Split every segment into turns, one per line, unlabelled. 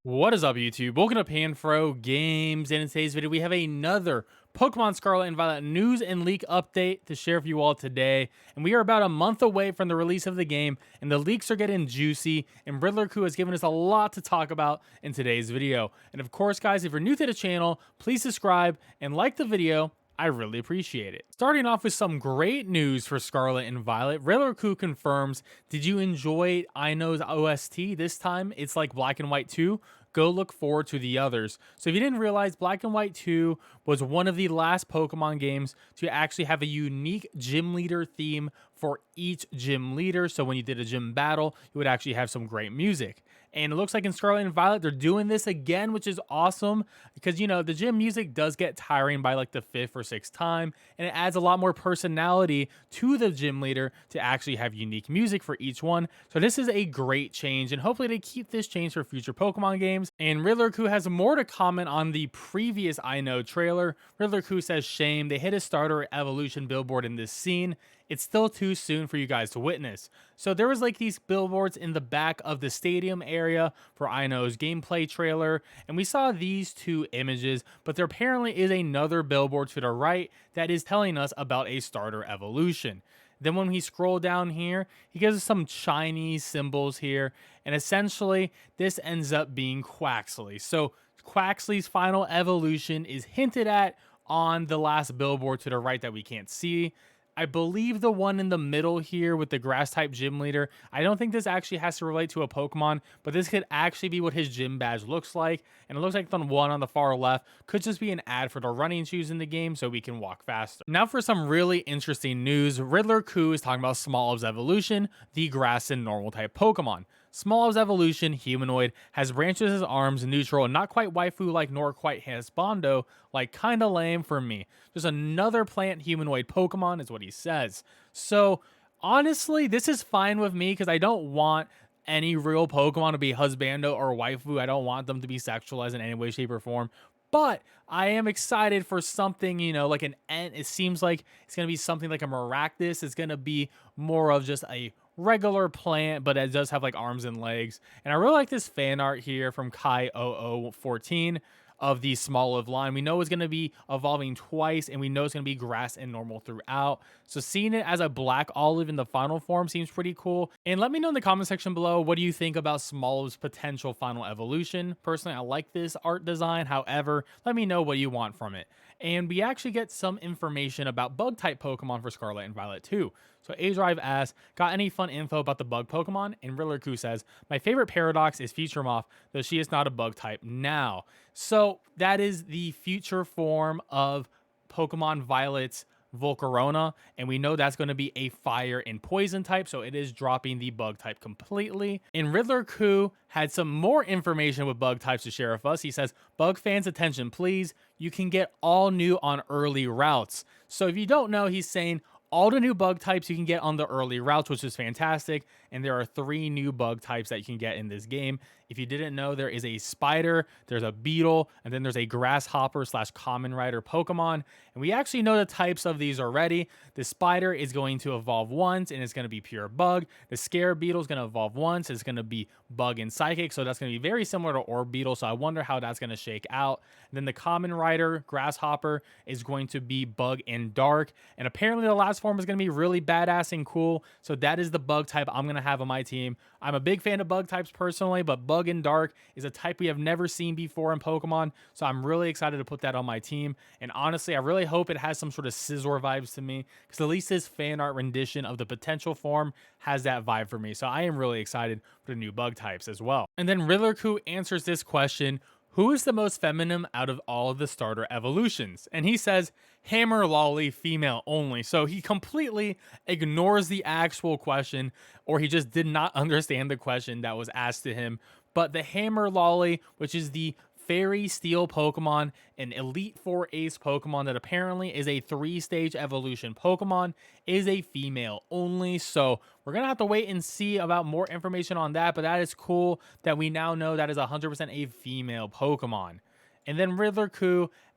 What is up, YouTube? Welcome to Panfro Games, and in today's video, we have another Pokemon Scarlet and Violet news and leak update to share with you all today. And we are about a month away from the release of the game, and the leaks are getting juicy, and Riddler has given us a lot to talk about in today's video. And of course, guys, if you're new to the channel, please subscribe and like the video. I really appreciate it. Starting off with some great news for Scarlet and Violet, Riddler confirms, did you enjoy Ino's OST? This time, it's like Black and White 2. Go look forward to the others. So if you didn't realize, Black and White 2 was one of the last Pokemon games to actually have a unique gym leader theme for each gym leader. So when you did a gym battle, you would actually have some great music. And it looks like in Scarlet and Violet, they're doing this again, which is awesome because, you know, the gym music does get tiring by like the 5th or 6th time, and it adds a lot more personality to the gym leader to actually have unique music for each one. So this is a great change, and hopefully they keep this change for future Pokemon games. And Riddler has more to comment on the previous I Know trailer. Riddler says, shame, they hit a starter evolution billboard in this scene. It's still too soon for you guys to witness. So there was like these billboards in the back of the stadium area for Ino's gameplay trailer, and we saw these two images, but there apparently is another billboard to the right that is telling us about a starter evolution. Then when we scroll down here, he gives us some Chinese symbols here, and essentially this ends up being Quaxley. So Quaxley's final evolution is hinted at on the last billboard to the right that we can't see. I believe the one in the middle here with the grass type gym leader, I don't think this actually has to relate to a Pokemon, but this could actually be what his gym badge looks like. And it looks like the one on the far left could just be an ad for the running shoes in the game so we can walk faster. Now for some really interesting news, Riddler is talking about Smoliv's evolution, the grass and normal type Pokemon. Smoliv's evolution, humanoid, has branches as arms, neutral, and not quite waifu-like nor quite husbando, like kinda lame for me. Just another plant humanoid Pokemon is what he says. So honestly, this is fine with me because I don't want any real Pokemon to be husbando or waifu. I don't want them to be sexualized in any way, shape, or form. But I am excited for something, you know, like an Ent. It seems like it's going to be something like a Maractus. It's going to be more of just a regular plant, but it does have like arms and legs. And I really like this fan art here from Kai0014 of the Smoliv line. We know it's going to be evolving twice, and we know it's going to be grass and normal throughout. So seeing it as a black olive in the final form seems pretty cool. And let me know in the comment section below, what do you think about Smoliv's potential final evolution? Personally, I like this art design. However, let me know what you want from it. And we actually get some information about bug type Pokemon for Scarlet and Violet too. So Adrive asks, got any fun info about the bug Pokemon? And Riddler says, my favorite Paradox is Future Moth, though she is not a bug type now. So that is the future form of Pokemon Violet's Volcarona, and we know that's going to be a fire and poison type, so it is dropping the bug type completely. And Riddler had some more information with bug types to share with us. He says, bug fans attention please, you can get all new on early routes. So if you don't know, he's saying all the new bug types you can get on the early routes, which is fantastic. And there are 3 new bug types that you can get in this game. If you didn't know, there is a spider, there's a beetle, and then there's a grasshopper / common rider Pokemon. And we actually know the types of these already. The spider is going to evolve once, and it's going to be pure bug. The scare beetle is going to evolve once. It's going to be bug and psychic. So that's going to be very similar to orb beetle. So I wonder how that's going to shake out. And then the common rider grasshopper is going to be bug and dark. And apparently the last form is going to be really badass and cool. So that is the bug type I'm going to have on my team. I'm a big fan of bug types personally, but bug and dark is a type we have never seen before in Pokemon. So I'm really excited to put that on my team. And honestly, I really hope it has some sort of Scizor vibes to me, because at least this fan art rendition of the potential form has that vibe for me. So I am really excited for the new bug types as well. And then Riddler answers this question, who is the most feminine out of all of the starter evolutions? And he says, Hammer Lolly, female only. So he completely ignores the actual question, or he just did not understand the question that was asked to him. But the Hammer Lolly, which is the Fairy Steel Pokemon, an Elite Four Ace Pokemon that apparently is a 3-stage evolution Pokemon, is a female only. So we're going to have to wait and see about more information on that, but that is cool that we now know that is 100% a female Pokemon. And then Riddler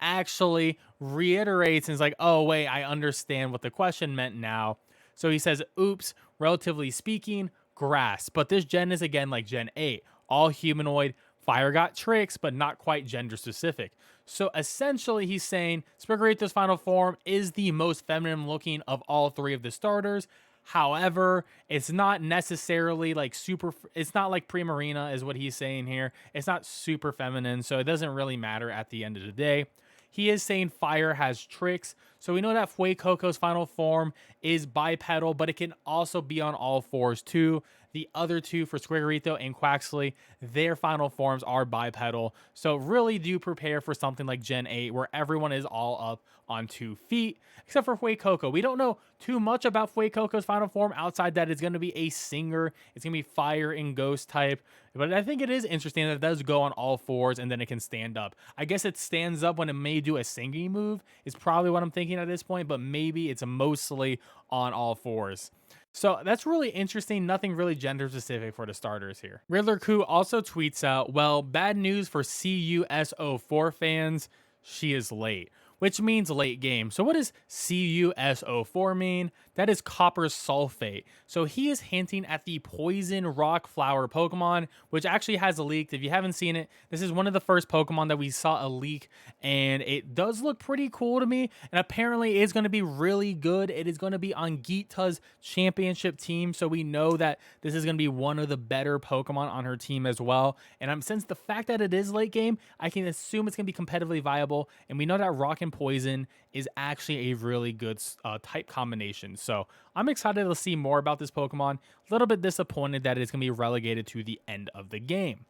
actually reiterates and is like, oh wait, I understand what the question meant now. So he says, oops, relatively speaking, grass. But this gen is again like Gen 8, all humanoid, Fire got tricks, but not quite gender specific. So essentially, he's saying Sprigatito's final form is the most feminine looking of all three of the starters. However, it's not necessarily like super, it's not like Primarina, is what he's saying here. It's not super feminine, so it doesn't really matter at the end of the day. He is saying fire has tricks. So we know that Fuecoco's final form is bipedal, but it can also be on all fours too. The other two for Squiggerito and Quaxley, their final forms are bipedal. So really do prepare for something like Gen 8 where everyone is all up on 2 feet, except for Fuecoco. We don't know too much about Fuecoco's final form outside that it's going to be a singer. It's going to be fire and ghost type. But I think it is interesting that it does go on all fours and then it can stand up. I guess it stands up when it may do a singing move is probably what I'm thinking at this point, but maybe it's mostly on all fours. So that's really interesting. Nothing really gender specific for the starters here. Riddler Coup also tweets out, well, bad news for CUSO4 fans. She is late, which means late game. So what does CUSO4 mean? That is copper sulfate. So he is hinting at the poison rock flower Pokemon, which actually has leaked. If you haven't seen it, this is one of the first Pokemon that we saw a leak, and it does look pretty cool to me. And apparently it's going to be really good. It is going to be on Geeta's championship team. So we know that this is going to be one of the better Pokemon on her team as well. And since the fact that it is late game, I can assume it's going to be competitively viable. And we know that rock and poison is actually a really good type combination. So I'm excited to see more about this Pokemon. A little bit disappointed that it's going to be relegated to the end of the game.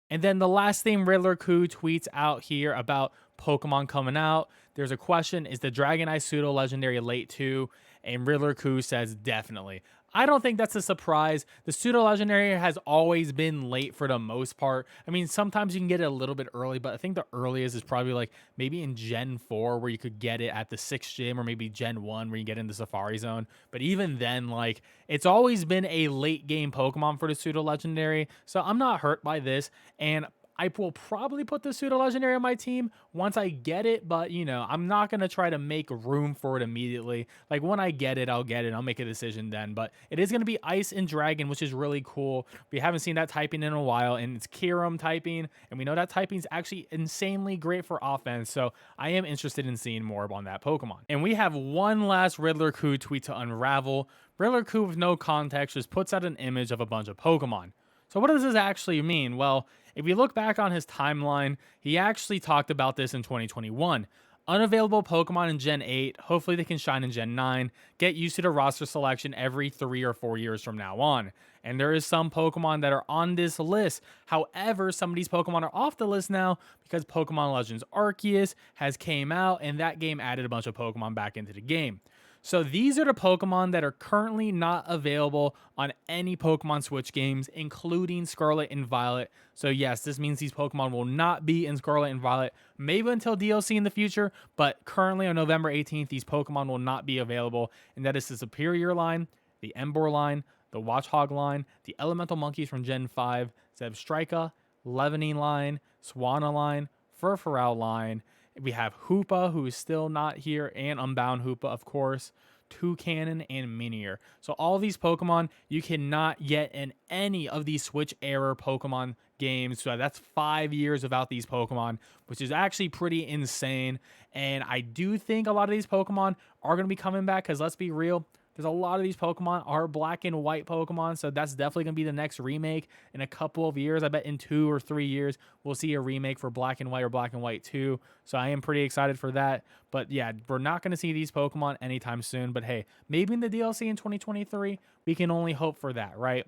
And then the last thing Riddler Coup tweets out here about Pokemon coming out. There's a question, is the Dragonite Pseudo Legendary late too? And Riddler Coup says definitely. I don't think that's a surprise. The Pseudo Legendary has always been late for the most part. I mean, sometimes you can get it a little bit early, but I think the earliest is probably like maybe in Gen 4 where you could get it at the 6th gym, or maybe Gen 1 where you get in the Safari Zone. But even then, like, it's always been a late game Pokemon for the Pseudo Legendary. So I'm not hurt by this. And I will probably put the Pseudo Legendary on my team once I get it, but, you know, I'm not going to try to make room for it immediately. Like, when I get it, I'll get it. I'll make a decision then. But it is going to be Ice and Dragon, which is really cool. We haven't seen that typing in a while, and it's Kyurem typing, and we know that typing is actually insanely great for offense, so I am interested in seeing more on that Pokemon. And we have one last Riddler Coup tweet to unravel. Riddler Coup, with no context, just puts out an image of a bunch of Pokemon. So what does this actually mean? Well, if you look back on his timeline, he actually talked about this in 2021. Unavailable Pokemon in Gen 8, hopefully they can shine in Gen 9, get used to the roster selection every 3 or 4 years from now on. And there is some Pokemon that are on this list. However, some of these Pokemon are off the list now because Pokemon Legends Arceus has came out, and that game added a bunch of Pokemon back into the game. So these are the Pokemon that are currently not available on any Pokemon Switch games, including Scarlet and Violet. So yes, this means these Pokemon will not be in Scarlet and Violet, maybe until DLC in the future, but currently on November 18th, these Pokemon will not be available, and that is the Superior line, the Emboar line, the Watchog line, the Elemental Monkeys from Gen 5, Zebstrika, Leavening line, Swanna line, Furfurou line. We have Hoopa, who is still not here, and Unbound Hoopa, of course, Toucannon, and Minior. So all these Pokemon you cannot get in any of these Switch era Pokemon games. So that's 5 years without these Pokemon, which is actually pretty insane. And I do think a lot of these Pokemon are going to be coming back, because let's be real, there's a lot of these Pokemon are black and white Pokemon, so that's definitely going to be the next remake in a couple of years. I bet in 2 or 3 years, we'll see a remake for Black and White or Black and White 2, so I am pretty excited for that. But yeah, we're not going to see these Pokemon anytime soon, but hey, maybe in the DLC in 2023, we can only hope for that, right?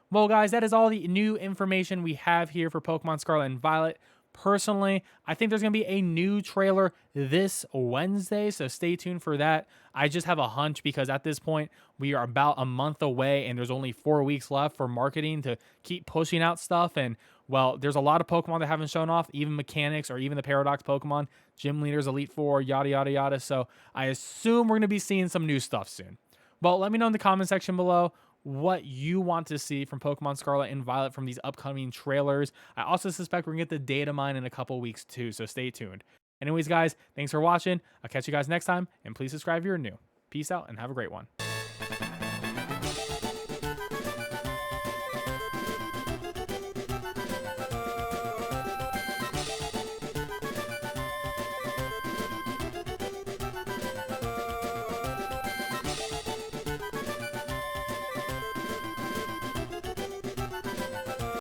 Well, guys, that is all the new information we have here for Pokemon Scarlet and Violet. Personally, I think there's going to be a new trailer this Wednesday, so stay tuned for that. I just have a hunch, because at this point, we are about a month away, and there's only 4 weeks left for marketing to keep pushing out stuff. And, well, there's a lot of Pokemon that haven't shown off, even mechanics or even the Paradox Pokemon, Gym Leaders, Elite Four, yada, yada, yada. So I assume we're going to be seeing some new stuff soon. Well, let me know in the comment section below what you want to see from Pokemon Scarlet and Violet from these upcoming trailers. I also suspect we're going to get the data mine in a couple weeks too, so stay tuned. Anyways, guys, thanks for watching. I'll catch you guys next time, and please subscribe if you're new. Peace out, and have a great one.